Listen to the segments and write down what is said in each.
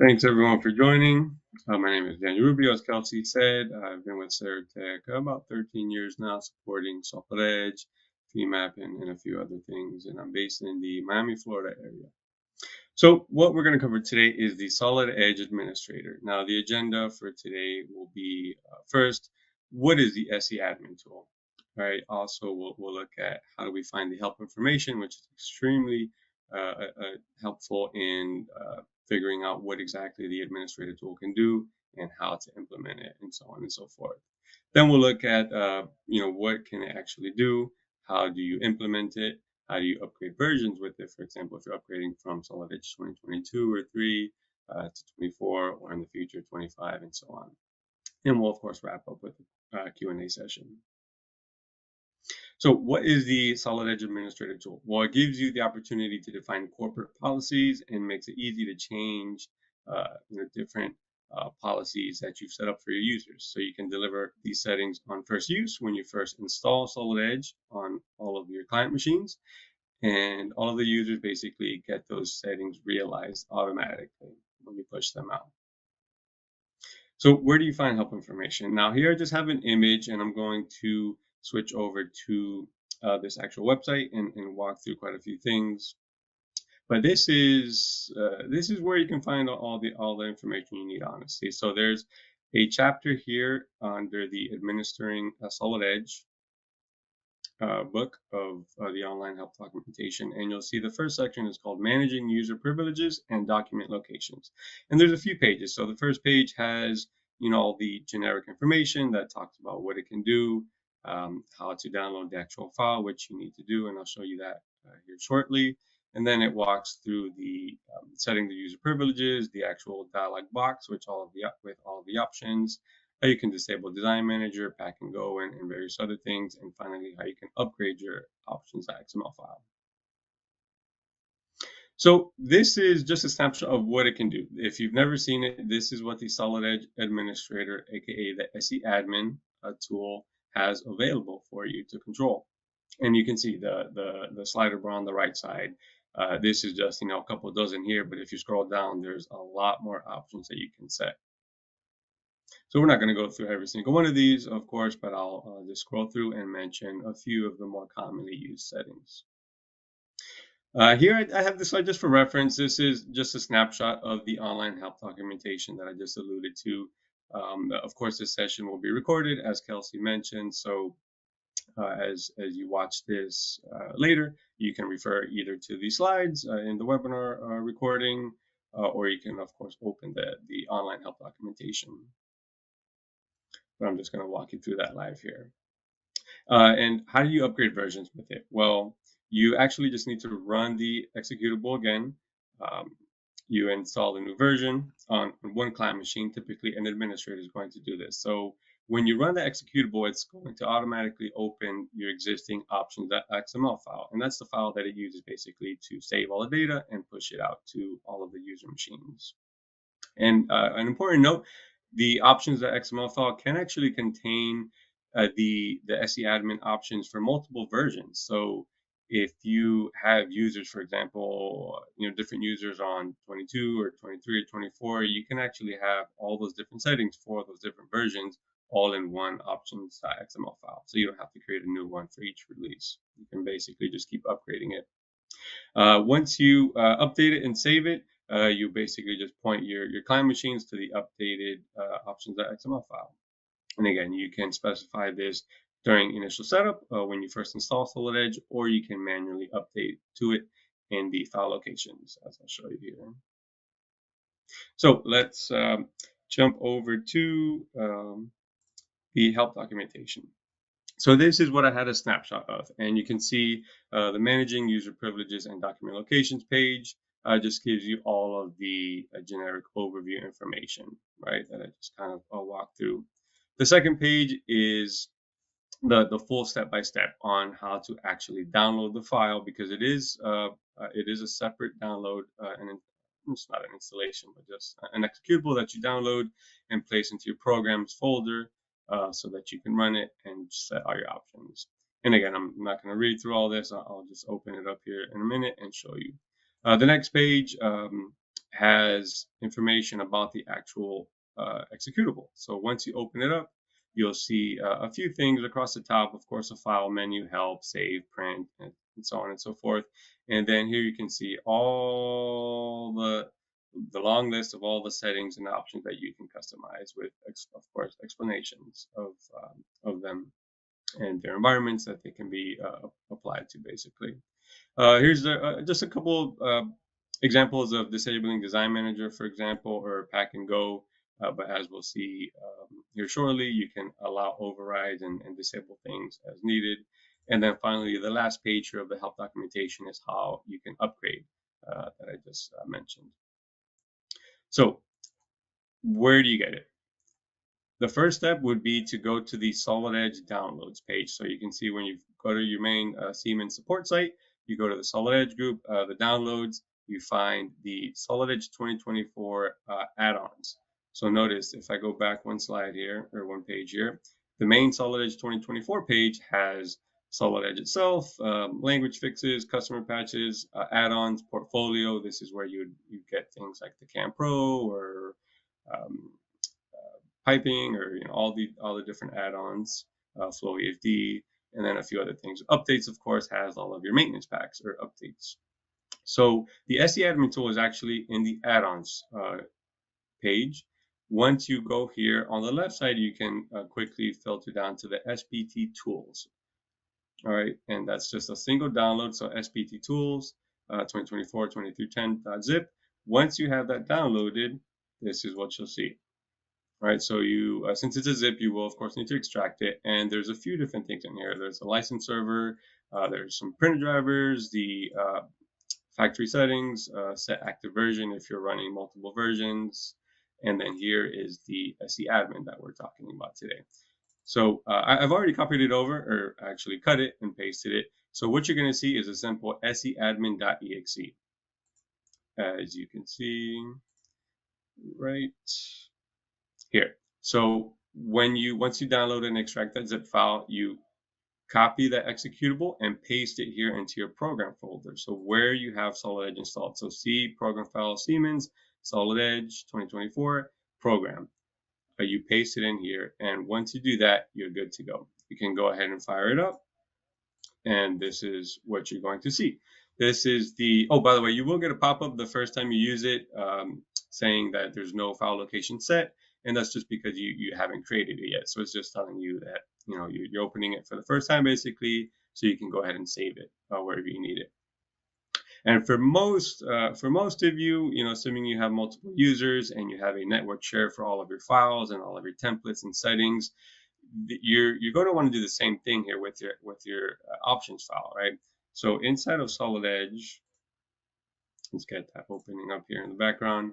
Thanks everyone for joining. My name is Daniel Rubio, as Kelsey said. I've been with Saratech about 13 years now, supporting Saratech, FEMAP, and a few other things. And I'm based in the Miami, Florida area. So what we're going to cover today is the Solid Edge Administrator. Now, the agenda for today will be first, what is the SE admin tool? Right. Also, we'll look at how do we find the help information, which is extremely helpful in figuring out what exactly the administrator tool can do and how to implement it, and so on and so forth. Then we'll look at what can it actually do, how do you implement it, how do you upgrade versions with it. For example, if you're upgrading from Solid Edge 2022 or 3 to 24, or in the future 25, and so on. And we'll of course wrap up with a Q&A session. So what is the Solid Edge Administrator tool? Well, it gives you the opportunity to define corporate policies and makes it easy to change different policies that you've set up for your users. So you can deliver these settings on first use when you first install Solid Edge on all of your client machines. And all of the users basically get those settings realized automatically when you push them out. So where do you find help information? Now here I just have an image, and I'm going to switch over to this actual website and walk through quite a few things. But this is where you can find all the information you need, honestly. So there's a chapter here under the Administering Solid Edge book of the online help documentation, and you'll see the first section is called Managing User Privileges and Document Locations. And there's a few pages. So the first page has all the generic information that talks about what it can do, how to download the actual file, which you need to do, and I'll show you that here shortly. And then it walks through the setting the user privileges, the actual dialog box, with all of the options, how you can disable Design Manager, Pack and Go, and various other things, and finally how you can upgrade your options.xml file. So this is just a snapshot of what it can do. If you've never seen it, this is what the Solid Edge Administrator, aka the SE Admin tool, has available for you to control. And you can see the slider bar on the right side. This is just a couple dozen here, but if you scroll down, there's a lot more options that you can set. So we're not going to go through every single one of these, of course, but I'll just scroll through and mention a few of the more commonly used settings. Here I have this slide just for reference. This is just a snapshot of the online help documentation that I just alluded to. Of course, this session will be recorded, as Kelsey mentioned, so as you watch this later, you can refer either to the slides in the webinar recording, or you can, of course, open the online help documentation. But I'm just going to walk you through that live here. And how do you upgrade versions with it? Well, you actually just need to run the executable again. You install a new version on one client machine. Typically, an administrator is going to do this. So when you run the executable, it's going to automatically open your existing options.xml file. And that's the file that it uses basically to save all the data and push it out to all of the user machines. And an important note, the options.xml file can actually contain the SE admin options for multiple versions. So if you have users, for example, different users on 22 or 23 or 24, you can actually have all those different settings for those different versions all in one options.xml file. So you don't have to create a new one for each release. You can basically just keep upgrading it. Once you update it and save it, you basically just point your client machines to the updated options.xml file. And again, you can specify this during initial setup when you first install Solid Edge, or you can manually update to it in the file locations, as I'll show you here. So let's jump over to the help documentation. So this is what I had a snapshot of, and you can see the Managing User Privileges and Document Locations page just gives you all of the generic overview information, right, that I just kind of walked through. The second page is the full step-by-step on how to actually download the file, because it is a separate download, and it's not an installation, but just an executable that you download and place into your programs folder. So that you can run it and set all your options. And again, I'm not going to read through all this. I'll just open it up here in a minute and show you. The next page has information about the actual executable. So once you open it up, you'll see a few things across the top. Of course, a file menu, help, save, print, and so on and so forth. And then here you can see all the long list of all the settings and options that you can customize with, of course, explanations of them and their environments that they can be applied to, basically. Here's just a couple examples of disabling Design Manager, for example, or Pack and Go. But as we'll see here shortly, you can allow overrides and disable things as needed. And then finally, the last page here of the help documentation is how you can upgrade that I just mentioned. So where do you get it? The first step would be to go to the Solid Edge downloads page. So you can see when you go to your main Siemens support site, you go to the Solid Edge group, the downloads, you find the Solid Edge 2024 add-ons. So notice if I go back one slide here, or one page here, the main Solid Edge 2024 page has Solid Edge itself, language fixes, customer patches, add-ons, portfolio. This is where you get things like the Cam Pro or piping, or all the different add-ons, Flow EFD, and then a few other things. Updates, of course, has all of your maintenance packs or updates. So the SE admin tool is actually in the add-ons page. Once you go here on the left side, you can quickly filter down to the SPT tools. All right, and that's just a single download. So SPT tools 2024 2310.zip. Once you have that downloaded, this is what you'll see. Right, so you, since it's a zip, you will of course need to extract it, and there's a few different things in here. There's a license server, there's some printer drivers, the factory settings, set active version if you're running multiple versions, and then here is the SE admin that we're talking about today. So I've already copied it over, or actually cut it and pasted it. So what you're going to see is a simple seadmin.exe. As you can see right here. So once you download and extract that zip file, you copy that executable and paste it here into your program folder. So where you have Solid Edge installed. So C, program file, Siemens, Solid Edge 2024, program. You paste it in here, and once you do that, you're good to go. You can go ahead and fire it up, and this is what you're going to see. This is the, oh, by the way, you will get a pop-up the first time you use it saying that there's no file location set, and that's just because you haven't created it yet. So it's just telling you that you're opening it for the first time, basically, so you can go ahead and save it wherever you need it. And for most of you, assuming you have multiple users and you have a network share for all of your files and all of your templates and settings, you're going to want to do the same thing here with your options file, right? So inside of Solid Edge, let's get that opening up here in the background.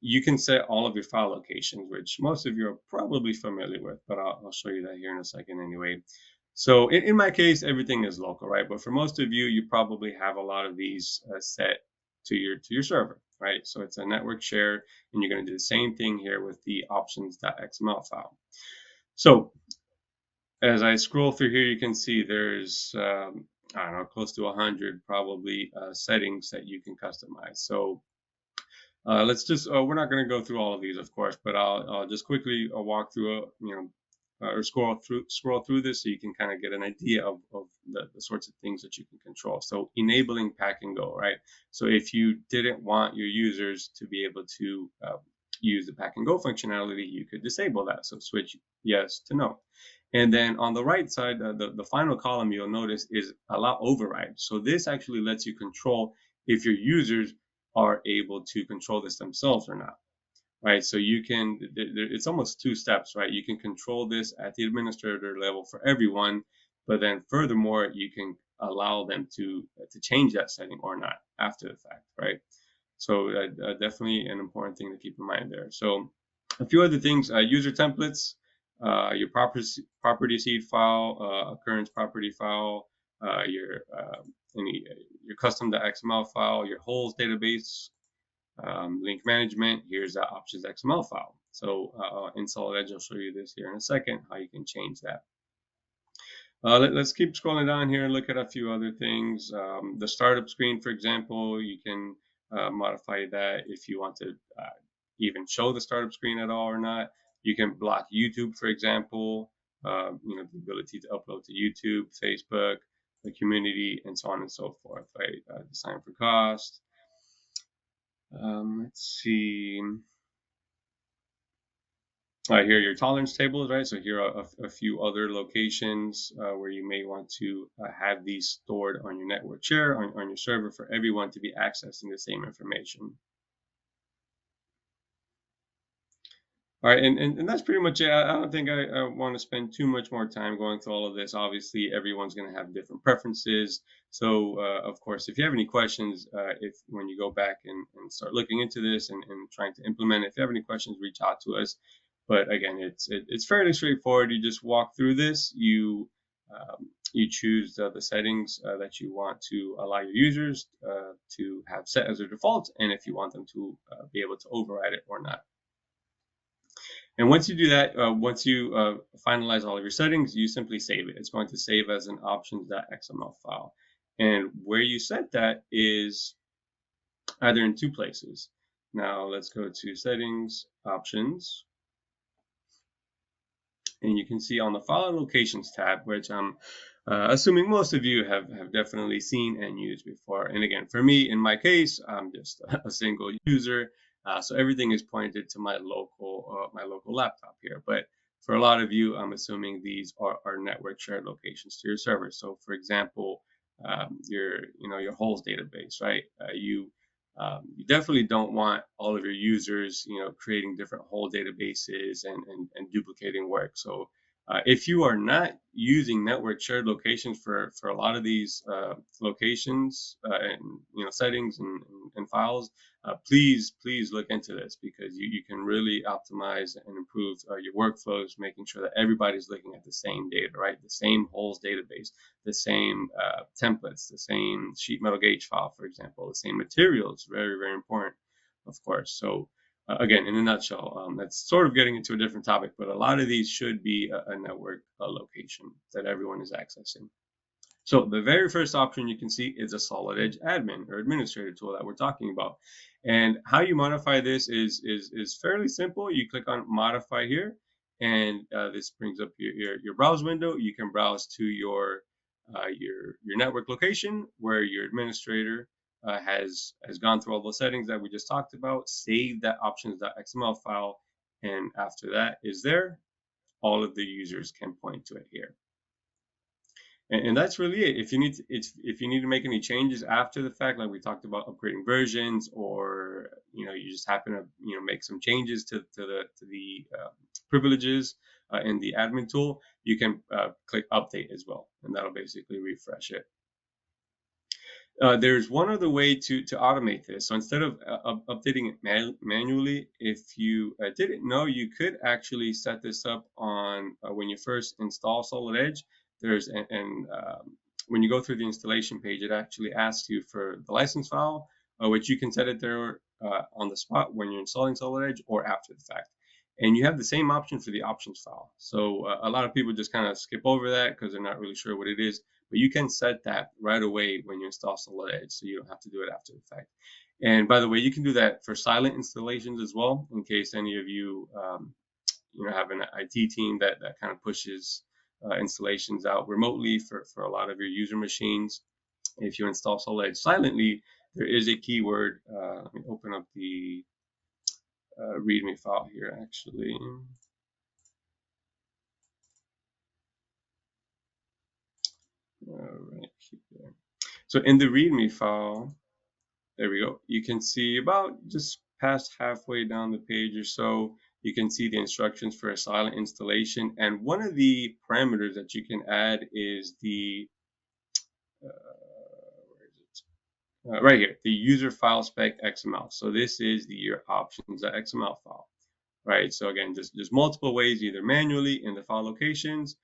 You can set all of your file locations, which most of you are probably familiar with, but I'll show you that here in a second anyway. So in my case, everything is local, right? But for most of you, you probably have a lot of these set to your server, right? So it's a network share, and you're going to do the same thing here with the options.xml file. So as I scroll through here, you can see there's I don't know, close to 100 probably settings that you can customize. So let's just we're not going to go through all of these, of course, but I'll just quickly walk through or scroll through this so you can kind of get an idea of the sorts of things that you can control. So enabling pack and go, right? So if you didn't want your users to be able to use the pack and go functionality, you could disable that. So switch yes to no. And then on the right side, the final column you'll notice is allow override. So this actually lets you control if your users are able to control this themselves or not, right? So you can, it's almost two steps, right? You can control this at the administrator level for everyone, but then furthermore, you can allow them to change that setting or not after the fact, right? So definitely an important thing to keep in mind there. So a few other things, user templates, your property seed file, occurrence property file, your custom.xml file, your holes database, link management. Here's the options XML file. So in Solid Edge, I'll show you this here in a second, how you can change that. Let's keep scrolling down here and look at a few other things. The startup screen, for example, you can modify that if you want to even show the startup screen at all or not. You can block YouTube, for example, the ability to upload to YouTube, Facebook, the community, and so on and so forth, right? Design for cost. Let's see. Here are your tolerance tables, right? So here are a few other locations where you may want to have these stored on your network share, on your server for everyone to be accessing the same information. All right, and that's pretty much it. I don't think I want to spend too much more time going through all of this. Obviously, everyone's going to have different preferences. So, of course, if you have any questions, if when you go back and start looking into this and trying to implement it, if you have any questions, reach out to us. But again, it's fairly straightforward. You just walk through this. You choose the settings that you want to allow your users to have set as their default, and if you want them to be able to override it or not. And once you do that, once you finalize all of your settings, you simply save it. It's going to save as an options.xml file. And where you set that is either in two places. Now let's go to settings, options, and you can see on the file locations tab, which I'm assuming most of you have definitely seen and used before. And again, for me, in my case, I'm just a single user. So everything is pointed to my local laptop here. But for a lot of you, I'm assuming these are network shared locations to your server. So for example, your holes database, right? You definitely don't want all of your users, creating different whole databases and duplicating work. So if you are not using network shared locations for a lot of these locations and settings and files, please look into this, because you can really optimize and improve your workflows, making sure that everybody's looking at the same data, right? The same holes database, the same templates, the same sheet metal gauge file, for example, the same materials. Very, very important, of course. So again, in a nutshell, that's sort of getting into a different topic, but a lot of these should be a network location that everyone is accessing. So the very first option you can see is a Solid Edge admin or administrator tool that we're talking about. And how you modify this is fairly simple. You click on modify here, and this brings up your browse window. You can browse to your network location where your administrator has gone through all those settings that we just talked about. Save that options.xml file, and after that is there, all of the users can point to it here. And that's really it. If you need to make any changes after the fact, like we talked about upgrading versions, or you just happen to make some changes to the privileges in the admin tool, you can click update as well, and that'll basically refresh it. There's one other way to automate this. So instead of updating it manually, if you didn't know, you could actually set this up on when you first install Solid Edge. There's when you go through the installation page, it actually asks you for the license file, which you can set it there on the spot when you're installing Solid Edge or after the fact. And you have the same option for the options file. So a lot of people just kind of skip over that because they're not really sure what it is. But you can set that right away when you install Solid Edge, so you don't have to do it after the fact. And by the way, you can do that for silent installations as well, in case any of you, have an IT team that kind of pushes installations out remotely for a lot of your user machines. If you install Solid Edge silently, there is a keyword. Let me open up the README file here, actually. All right, here. So in the README file, there we go. You can see about just past halfway down the page or so, you can see the instructions for a silent installation. And one of the parameters that you can add is the, where is it? Right here, the user file spec XML. So this is your options.xml file, right? So again, there's multiple ways, either manually in the file locations,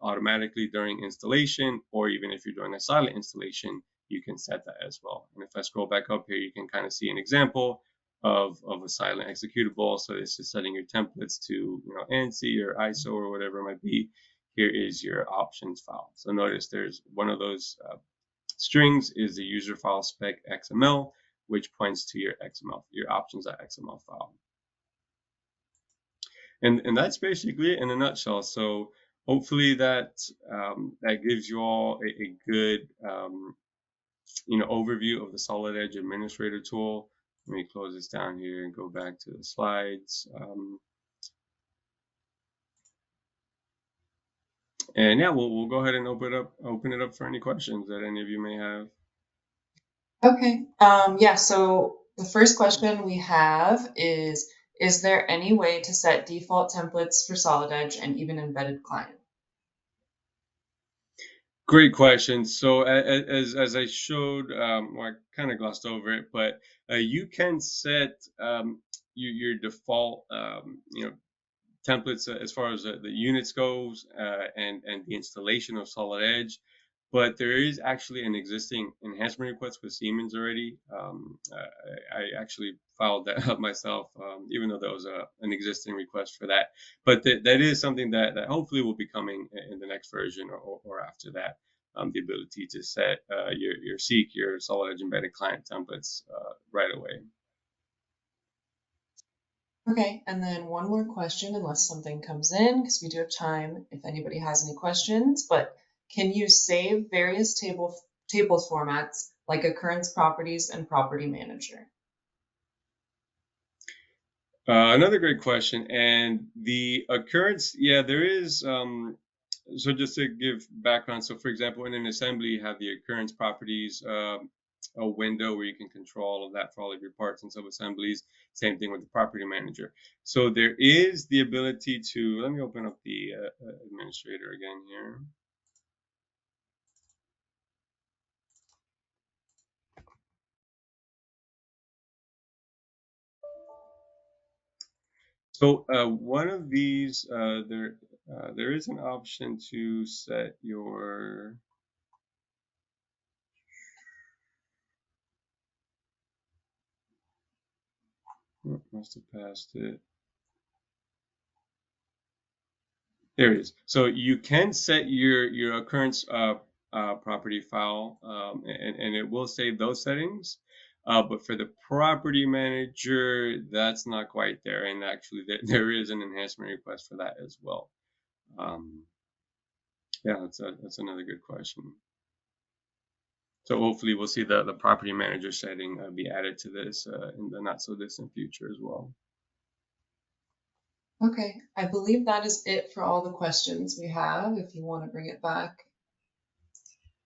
automatically during installation, or even if you're doing a silent installation, you can set that as well. And if I scroll back up here, you can kind of see an example of a silent executable. So this is setting your templates to ANSI or ISO or whatever it might be. Here is your options file. So notice there's one of those strings is the user file spec XML, which points to your XML, your options.xml file. And that's basically it in a nutshell. So hopefully that that gives you all a good overview of the Solid Edge Administrator tool. Let me close this down here and go back to the slides. And yeah, we'll go ahead and open it up for any questions that any of you may have. Okay. Yeah, so the first question we have is there any way to set default templates for Solid Edge and even embedded client? Great question. So as I showed, well, I kind of glossed over it, but you can set your default templates as far as the units goes and the installation of Solid Edge. But there is actually an existing enhancement request with Siemens already. I actually filed that up myself, even though there was an existing request for that. But that is something that hopefully will be coming in the next version or after that. The ability to set your Seek, your Solid Edge embedded client templates right away. Okay, and then one more question, unless something comes in, because we do have time if anybody has any questions, but can you save various tables formats like occurrence properties and property manager? Another great question. And the occurrence, yeah, there is. So just to give background, so for example, in an assembly, you have the occurrence properties, a window where you can control all of that for all of your parts and sub-assemblies. Same thing with the property manager. So there is the ability to, let me open up the administrator again here. So one of these, there is an option to set your, must have passed it. There it is. So you can set your occurrence property file, and it will save those settings. But for the property manager, that's not quite there. And actually, there is an enhancement request for that as well. Yeah, that's another good question. So hopefully, we'll see the property manager setting be added to this in the not so distant future as well. Okay, I believe that is it for all the questions we have. If you want to bring it back